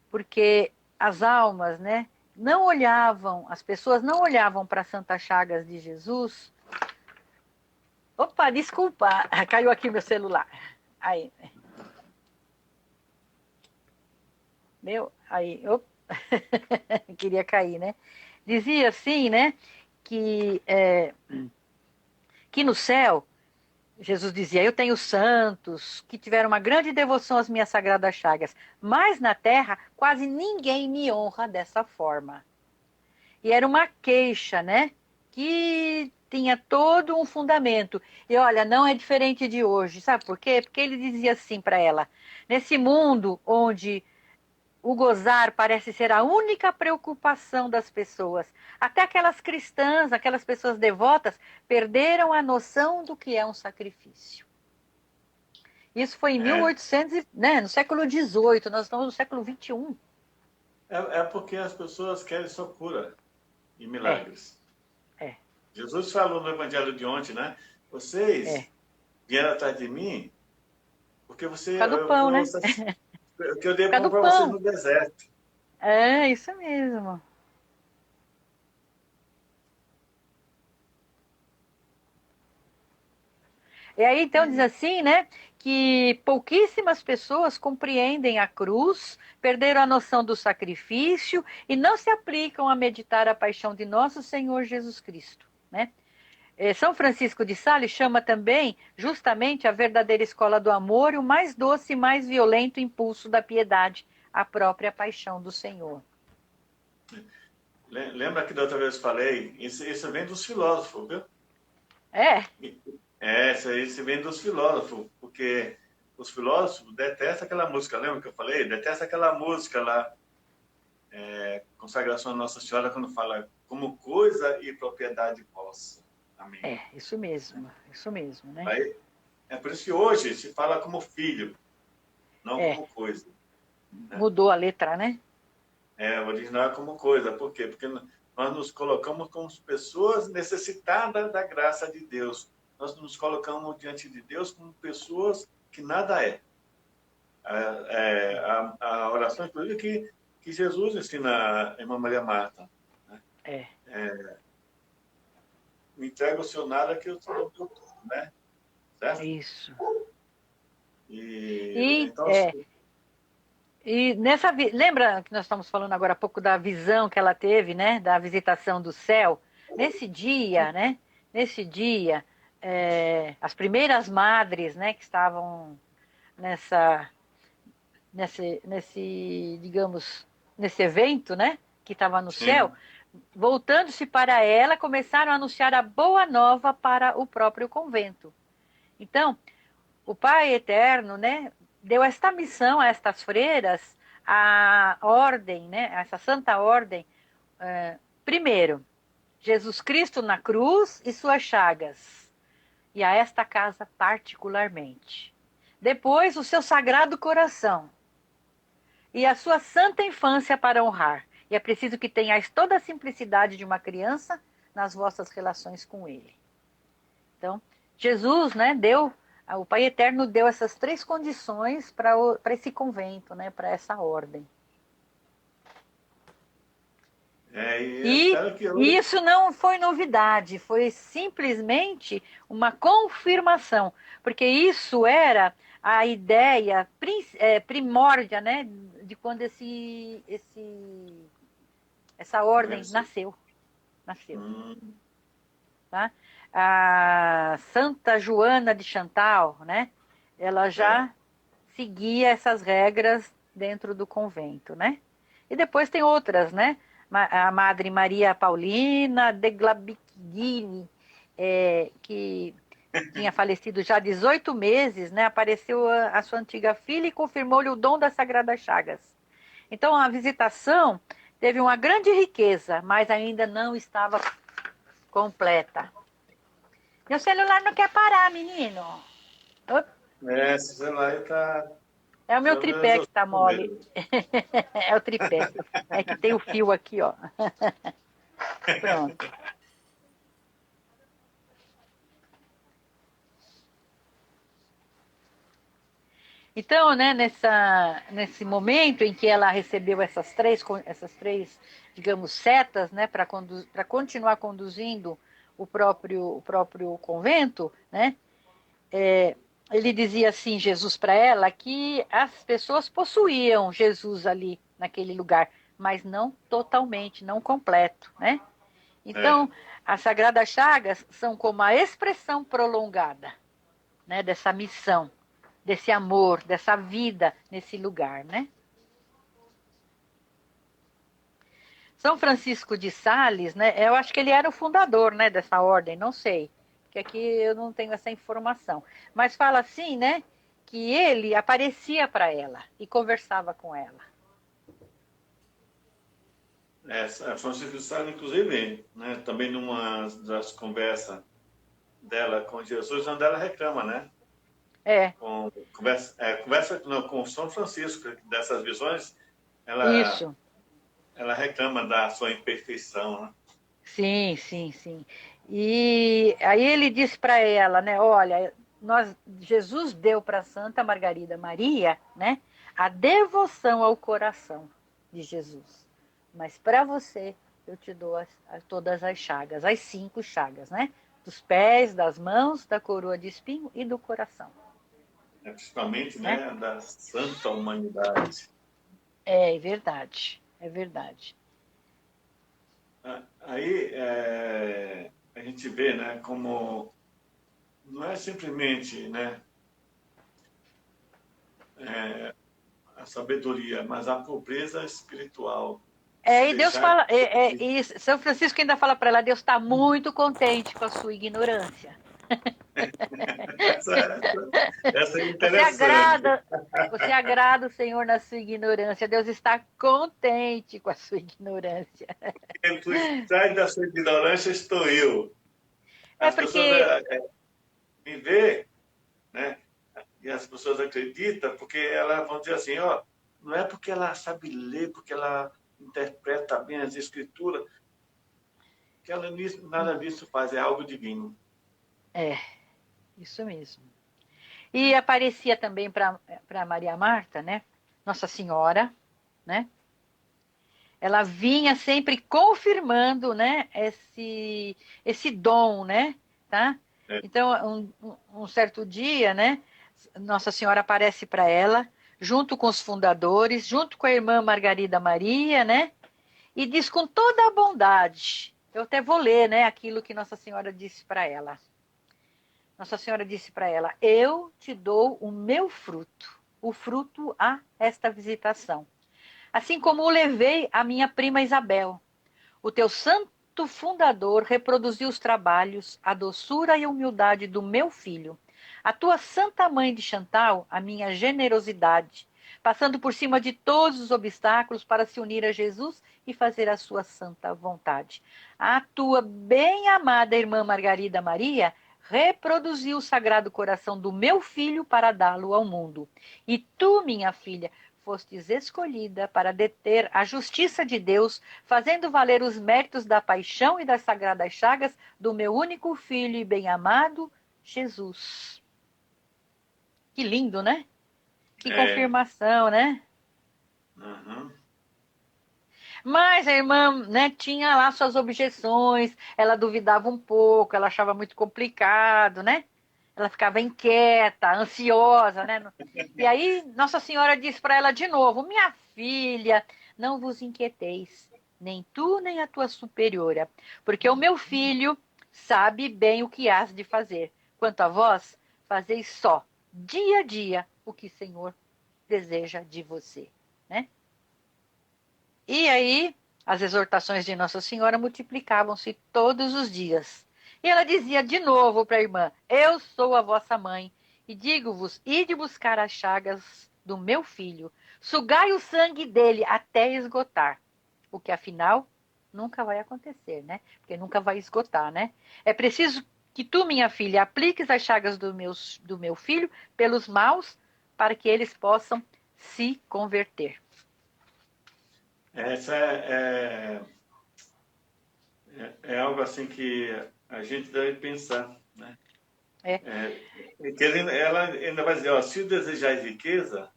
Speaker 2: porque as almas, né, não olhavam, as pessoas não olhavam para as Santas Chagas de Jesus. Opa, desculpa, caiu aqui meu celular. Aí, opa, queria cair, né? Dizia assim, né, que, que no céu, Jesus dizia, eu tenho santos que tiveram uma grande devoção às minhas sagradas chagas, mas na terra quase ninguém me honra dessa forma. E era uma queixa, né? Que tinha todo um fundamento. E olha, não é diferente de hoje, sabe por quê? Porque ele dizia assim para ela: nesse mundo onde o gozar parece ser a única preocupação das pessoas, até aquelas cristãs, aquelas pessoas devotas, perderam a noção do que é um sacrifício. Isso foi em
Speaker 1: É,
Speaker 2: 1800, né, no século XVIII, nós estamos no século XXI.
Speaker 1: é porque as pessoas querem só cura e
Speaker 2: É,
Speaker 1: milagres.
Speaker 2: é,
Speaker 1: Jesus falou no Evangelho de ontem, né?
Speaker 2: é.
Speaker 1: Vocês vieram atrás de mim porque
Speaker 2: Por causa do pão, né?
Speaker 1: o que eu dei
Speaker 2: Por causa
Speaker 1: pão
Speaker 2: do
Speaker 1: para vocês
Speaker 2: pão.
Speaker 1: no deserto.
Speaker 2: É, isso mesmo. E aí então diz
Speaker 1: E,
Speaker 2: assim, né, que pouquíssimas pessoas compreendem a cruz, perderam a noção do sacrifício e não se aplicam a meditar a paixão de nosso Senhor Jesus Cristo, né? São Francisco de Sales chama também justamente a verdadeira escola do amor e o mais doce e mais violento impulso da piedade, a própria paixão do Senhor.
Speaker 1: lembra que da outra vez eu falei? Isso vem dos filósofos, viu?
Speaker 2: É,
Speaker 1: Isso vem dos filósofos, porque os filósofos detestam aquela música, lembra que eu falei? Detesta aquela música lá, Consagração a Nossa Senhora, quando fala como coisa e propriedade vossa. Amém.
Speaker 2: isso mesmo, né?
Speaker 1: Aí, é por isso que hoje se fala como filho, não
Speaker 2: É,
Speaker 1: como coisa. Né?
Speaker 2: mudou a letra, né?
Speaker 1: O original é como coisa. Por quê? Porque nós nos colocamos como pessoas necessitadas da graça de Deus. Nós nos colocamos diante de Deus como pessoas que nada é. A oração, inclusive, que Jesus ensina a irmã Maria Marta. Né?
Speaker 2: É.
Speaker 1: Me entrega o seu nada que eu te dou tudo, né? Certo?
Speaker 2: Isso.
Speaker 1: E,
Speaker 2: E,
Speaker 1: então,
Speaker 2: é, e nessa, lembra que nós estamos falando agora há pouco da visão que ela teve, né? Da visitação do céu. Nesse dia, né? Nesse dia, as primeiras madres, né? Que estavam digamos, nesse evento, né? Que estava no céu,
Speaker 1: sim,
Speaker 2: voltando-se para ela, começaram a anunciar a boa nova para o próprio convento. Então, o Pai Eterno, né, deu esta missão a estas freiras, a ordem, né, essa santa ordem, primeiro, Jesus Cristo na cruz e suas chagas, e a esta casa particularmente. Depois, o seu sagrado coração e a sua santa infância para honrar. E é preciso que tenhais toda a simplicidade de uma criança nas vossas relações com ele. Então, Jesus, né, o Pai Eterno deu essas três condições para esse convento, né, para essa ordem.
Speaker 1: e eu
Speaker 2: E
Speaker 1: espero que hoje...
Speaker 2: isso não foi novidade, foi simplesmente uma confirmação, porque isso era a ideia primórdia, né, de quando essa ordem nasceu. Tá? A Santa Joana de Chantal, né, ela já seguia essas regras dentro do convento, né? E depois tem outras, né? A Madre Maria Paulina de Glabicchini, que tinha falecido já há 18 meses, né? Apareceu a sua antiga filha e confirmou-lhe o dom das Sagradas Chagas. Então, a visitação teve uma grande riqueza, mas ainda não estava completa. Meu celular não quer parar, menino. Opa,
Speaker 1: esse celular está...
Speaker 2: é o meu
Speaker 1: Pelo menos
Speaker 2: tripé
Speaker 1: eu
Speaker 2: que tá
Speaker 1: estou com
Speaker 2: mole.
Speaker 1: medo.
Speaker 2: É o tripé. É que tem o fio aqui, ó. Pronto. Então, né, nesse momento em que ela recebeu essas três, digamos, setas, né, para continuar conduzindo o próprio convento, né, ele dizia assim, Jesus para ela, que as pessoas possuíam Jesus ali naquele lugar, mas não totalmente, não completo, né? Então, as Sagradas Chagas são como a expressão prolongada, né, dessa missão, desse amor, dessa vida nesse lugar, né? São Francisco de Sales, né? Eu acho que ele era o fundador, né, dessa ordem, não sei, porque aqui eu não tenho essa informação. Mas fala assim, né, que ele aparecia para ela e conversava com ela.
Speaker 1: A Francisco Sá, inclusive, né, também numa das conversas dela com Jesus, onde ela reclama, né?
Speaker 2: É,
Speaker 1: Conversa não, com São Francisco, dessas visões, ela,
Speaker 2: isso.
Speaker 1: ela reclama da sua imperfeição, né?
Speaker 2: Sim, sim, sim. E aí ele disse para ela, né, olha, Jesus deu para Santa Margarida Maria, né, a devoção ao coração de Jesus. Mas para você eu te dou todas as chagas, as 5 chagas, né? Dos pés, das mãos, da coroa de espinho e do coração.
Speaker 1: Principalmente,
Speaker 2: Né?
Speaker 1: né, da santa humanidade.
Speaker 2: É verdade, é verdade.
Speaker 1: Aí a gente vê, né, como não é simplesmente, né, a sabedoria, mas a pobreza espiritual. Se
Speaker 2: E Deus
Speaker 1: deixar.
Speaker 2: fala, e São Francisco ainda fala para ela, Deus está muito contente com a sua ignorância.
Speaker 1: Essa é
Speaker 2: Você
Speaker 1: interessante.
Speaker 2: agrada, você agrada o Senhor na sua ignorância. Deus está contente com a sua ignorância.
Speaker 1: Por trás da sua ignorância estou eu.
Speaker 2: É
Speaker 1: As pessoas
Speaker 2: porque
Speaker 1: me veem, né? E as pessoas acreditam porque elas vão dizer assim, ó, não é porque ela sabe ler, porque ela interpreta bem as escrituras, que ela nada disso faz, é algo divino.
Speaker 2: É, isso mesmo. E aparecia também para Maria Marta, né? Nossa Senhora, né? Ela vinha sempre confirmando, né? Esse dom, né? Tá?
Speaker 1: É,
Speaker 2: Então, um certo dia, né? Nossa Senhora aparece para ela, junto com os fundadores, junto com a irmã Margarida Maria, né? E diz com toda a bondade. Eu até vou ler, né? Aquilo que Nossa Senhora disse para ela. Nossa Senhora disse para ela: eu te dou o meu fruto, o fruto a esta visitação. Assim como o levei à minha prima Isabel. O teu santo fundador reproduziu os trabalhos, a doçura e a humildade do meu filho. A tua santa mãe de Chantal, a minha generosidade, passando por cima de todos os obstáculos para se unir a Jesus e fazer a sua santa vontade. A tua bem-amada irmã Margarida Maria reproduziu o sagrado coração do meu filho para dá-lo ao mundo. E tu, minha filha, fostes escolhida para deter a justiça de Deus, fazendo valer os méritos da paixão e das sagradas chagas do meu único filho e bem-amado, Jesus. Que lindo, né? Que
Speaker 1: é,
Speaker 2: confirmação, né?
Speaker 1: uhum.
Speaker 2: Mas a irmã, né, tinha lá suas objeções, ela duvidava um pouco, ela achava muito complicado, né? Ela ficava inquieta, ansiosa, né? E aí Nossa Senhora disse para ela de novo: minha filha, não vos inquieteis, nem tu nem a tua superiora, porque o meu filho sabe bem o que hás de fazer. Quanto a vós, fazeis só, dia a dia, o que o Senhor deseja de você, né? E aí, as exortações de Nossa Senhora multiplicavam-se todos os dias. E ela dizia de novo para a irmã: eu sou a vossa mãe, e digo-vos: ide buscar as chagas do meu filho, sugai o sangue dele até esgotar. O que afinal nunca vai acontecer, né? Porque nunca vai esgotar, né? É preciso que tu, minha filha, apliques as chagas do meu filho pelos maus, para que eles possam se converter.
Speaker 1: Essa é algo assim que a gente deve pensar, né?
Speaker 2: É,
Speaker 1: Que ela ainda vai dizer, ó, se desejais riqueza,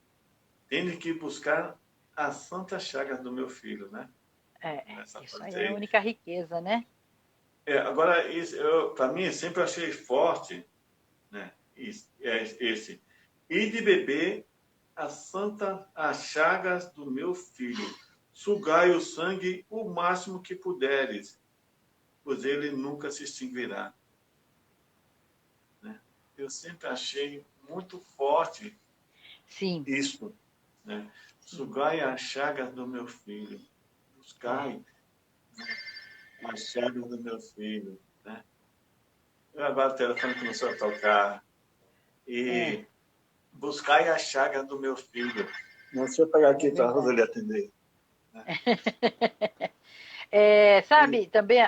Speaker 1: tem que buscar as santas chagas do meu filho, né? Nessa
Speaker 2: isso aí
Speaker 1: parte
Speaker 2: é a
Speaker 1: aí.
Speaker 2: única riqueza, né?
Speaker 1: Agora, para mim, sempre achei forte, né? Esse. E de beber as chagas do meu filho. Sugai o sangue o máximo que puderes, pois ele nunca se extinguirá. Né? Eu sempre achei muito forte
Speaker 2: Sim,
Speaker 1: isso, né?
Speaker 2: sim.
Speaker 1: Sugai as chagas do meu filho.
Speaker 2: É,
Speaker 1: Buscai as chagas do meu filho, né? Agora o telefone começou a tocar.
Speaker 2: é,
Speaker 1: E buscai a chaga do meu filho. Deixa eu pegar
Speaker 2: é
Speaker 1: aqui para a Roseli
Speaker 2: verdade.
Speaker 1: atender. Né?
Speaker 2: Sabe, também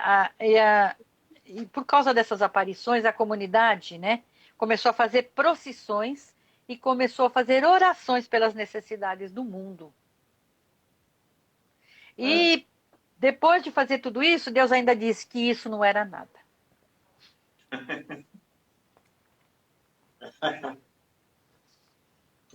Speaker 2: e por causa dessas aparições, a comunidade, né, começou a fazer procissões e começou a fazer orações pelas necessidades do mundo.
Speaker 1: É,
Speaker 2: E depois de fazer tudo isso, Deus ainda disse que isso não era nada.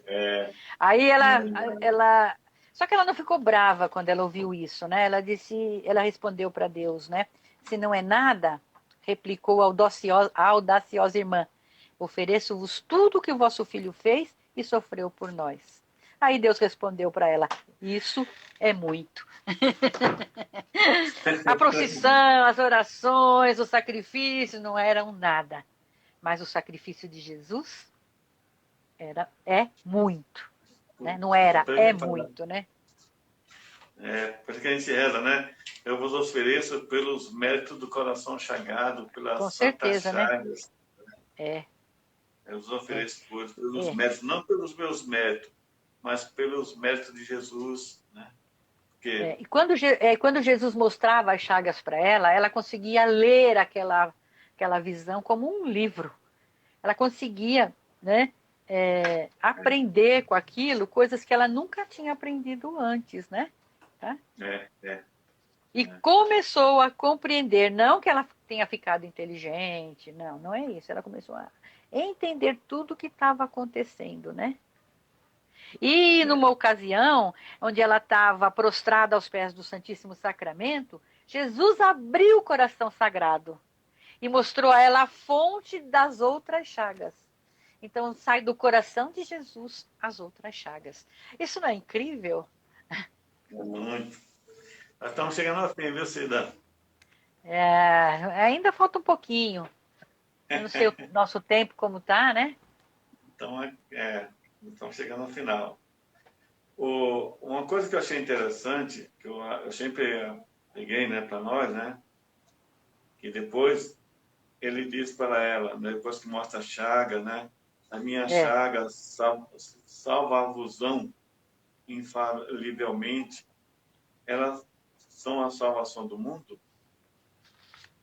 Speaker 1: é,
Speaker 2: Aí ela, só que ela não ficou brava quando ela ouviu isso, né? Ela respondeu para Deus, né? Se não é nada, replicou a audaciosa irmã, ofereço-vos tudo o que o vosso filho fez e sofreu por nós. Aí Deus respondeu para ela: isso é muito. A procissão, as orações, os sacrifícios não eram nada, mas o sacrifício de Jesus é muito. Né? Não era,
Speaker 1: por
Speaker 2: é
Speaker 1: que fala?
Speaker 2: muito, né?
Speaker 1: Por isso que a gente reza, né? Eu vos ofereço pelos méritos do coração chagado, pelas
Speaker 2: Com
Speaker 1: santas
Speaker 2: certeza, né?
Speaker 1: chagas.
Speaker 2: É,
Speaker 1: Eu vos
Speaker 2: é,
Speaker 1: ofereço pelos
Speaker 2: é.
Speaker 1: méritos, não pelos meus méritos, mas pelos méritos de Jesus, né? Porque
Speaker 2: E quando Jesus mostrava as chagas para ela, ela conseguia ler aquela visão como um livro. Ela conseguia, né, aprender com aquilo coisas que ela nunca tinha aprendido antes, né? Tá?
Speaker 1: É.
Speaker 2: E começou a compreender, não que ela tenha ficado inteligente, não é isso. Ela começou a entender tudo o que estava acontecendo, né? E numa ocasião, onde ela estava prostrada aos pés do Santíssimo Sacramento, Jesus abriu o coração sagrado e mostrou a ela a fonte das outras chagas. Então sai do coração de Jesus as outras chagas. Isso não é incrível?
Speaker 1: Muito. Nós estamos chegando ao fim, viu, Cida?
Speaker 2: Ainda falta um pouquinho. Eu não sei o nosso tempo como tá, né?
Speaker 1: Então, estamos chegando ao final. Uma coisa que eu achei interessante, que eu sempre peguei, né, para nós, né, que depois ele diz para ela, né, depois que mostra a chaga, né, a minha
Speaker 2: É,
Speaker 1: chaga salva-vosão infalivelmente, elas são a salvação do mundo.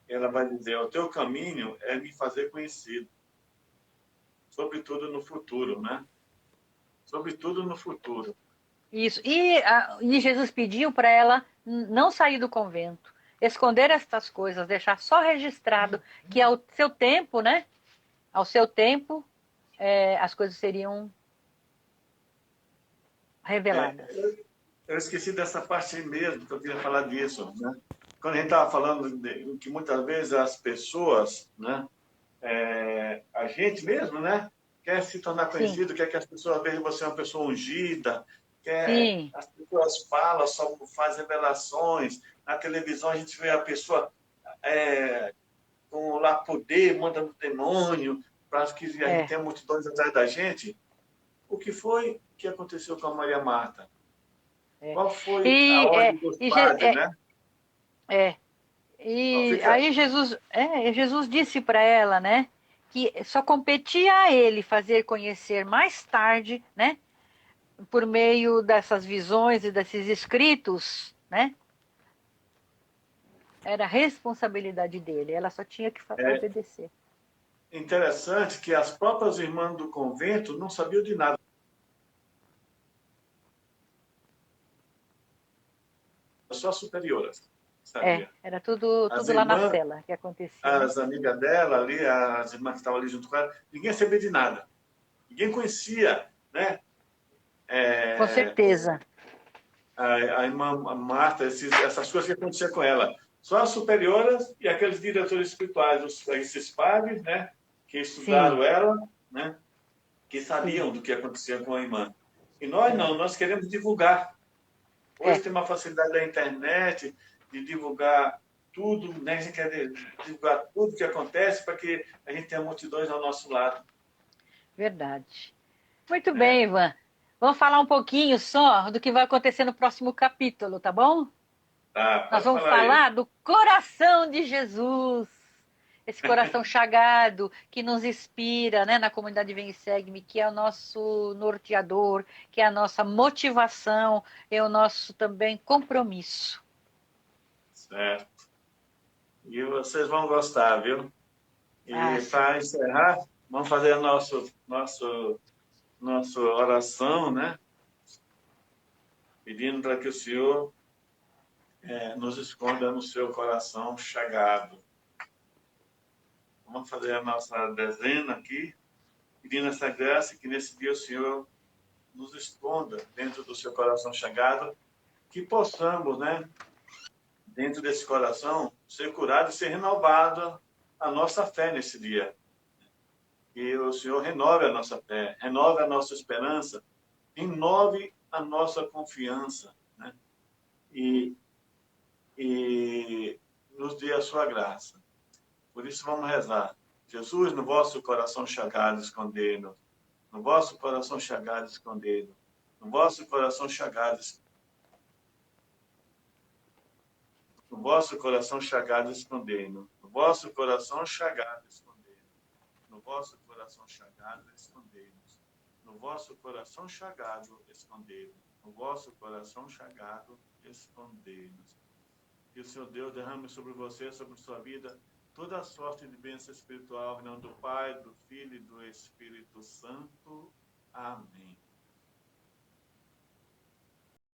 Speaker 1: Ela vai dizer, o teu caminho é me fazer conhecido, sobretudo no futuro, né? Sobretudo no futuro.
Speaker 2: isso. E Jesus pediu para ela não sair do convento, esconder estas coisas, deixar só registrado que ao seu tempo, né? Ao seu tempo, as coisas seriam
Speaker 1: É,
Speaker 2: reveladas.
Speaker 1: eu esqueci dessa parte aí mesmo, que eu queria falar disso, né? Quando a gente estava falando que muitas vezes as pessoas, né, a gente mesmo, né, quer se tornar
Speaker 2: Sim,
Speaker 1: conhecido, quer que as pessoas vejam você uma pessoa ungida, quer
Speaker 2: sim,
Speaker 1: as pessoas falam, só fazem revelações, na televisão a gente vê a pessoa com lá poder, mandando demônio, para que a gente
Speaker 2: é.
Speaker 1: tenha multidões atrás da gente. O que foi que aconteceu com a Maria Marta?
Speaker 2: É.
Speaker 1: Qual foi a
Speaker 2: E,
Speaker 1: ordem dos padres, né?
Speaker 2: é,
Speaker 1: Qual
Speaker 2: e
Speaker 1: fica...
Speaker 2: aí Jesus disse para ela, né, que só competia a ele fazer conhecer mais tarde, né, por meio dessas visões e desses escritos, né, era responsabilidade dele, ela só tinha que
Speaker 1: É
Speaker 2: obedecer.
Speaker 1: interessante que as próprias irmãs do convento não sabiam de nada, só as superioras sabia.
Speaker 2: Era tudo,
Speaker 1: As
Speaker 2: tudo lá na
Speaker 1: irmãs,
Speaker 2: cela que acontecia, né?
Speaker 1: as amigas dela ali, as irmãs que estavam ali junto com ela, ninguém sabia de nada. Ninguém conhecia, né?
Speaker 2: Com
Speaker 1: É,
Speaker 2: certeza.
Speaker 1: a irmã Marta, essas coisas que aconteciam com ela. Só as superioras e aqueles diretores espirituais, esses padres, né? Que
Speaker 2: Sim,
Speaker 1: estudaram ela, né? Que
Speaker 2: sim.
Speaker 1: sabiam do que acontecia com a irmã. E nós
Speaker 2: É,
Speaker 1: não, nós queremos divulgar. Hoje
Speaker 2: é
Speaker 1: tem uma facilidade da internet de divulgar tudo, né? A gente quer divulgar tudo que acontece para que a gente tenha multidões ao nosso lado.
Speaker 2: verdade. Muito
Speaker 1: Né?
Speaker 2: bem, Ivan. Vamos falar um pouquinho só do que vai acontecer no próximo capítulo, tá bom?
Speaker 1: Tá,
Speaker 2: Nós
Speaker 1: pode
Speaker 2: vamos
Speaker 1: falar aí.
Speaker 2: falar do coração de Jesus. Esse coração chagado que nos inspira, né, na comunidade Vem e Segue-me, que é o nosso norteador, que é a nossa motivação, é o nosso também compromisso.
Speaker 1: Certo. E vocês vão gostar, viu?
Speaker 2: Ah,
Speaker 1: E
Speaker 2: sim.
Speaker 1: para encerrar, vamos fazer a nossa oração, né? Pedindo para que o Senhor nos esconda no seu coração chagado. Vamos fazer a nossa dezena aqui, pedindo essa graça que nesse dia o Senhor nos esconda dentro do seu coração chagado, que possamos, né, dentro desse coração, ser curado e ser renovado a nossa fé nesse dia. Que o Senhor renove a nossa fé, renove a nossa esperança, renove a nossa confiança, né? E, e nos dê a sua graça. Por isso vamos rezar. Jesus, no vosso coração chagado, escondei-nos. No vosso coração chagado, escondei-nos. No vosso coração chagado, no vosso coração chagado, escondei-nos. No vosso coração chagado, escondei-nos. No vosso coração chagado, escondei-nos. No vosso coração chagado, escondei-nos. No vosso coração chagado, escondei-nos. Que o Senhor Deus derrame sobre você, sobre sua vida, toda a sorte de bênção espiritual, em nome do Pai, do Filho e do Espírito Santo. Amém.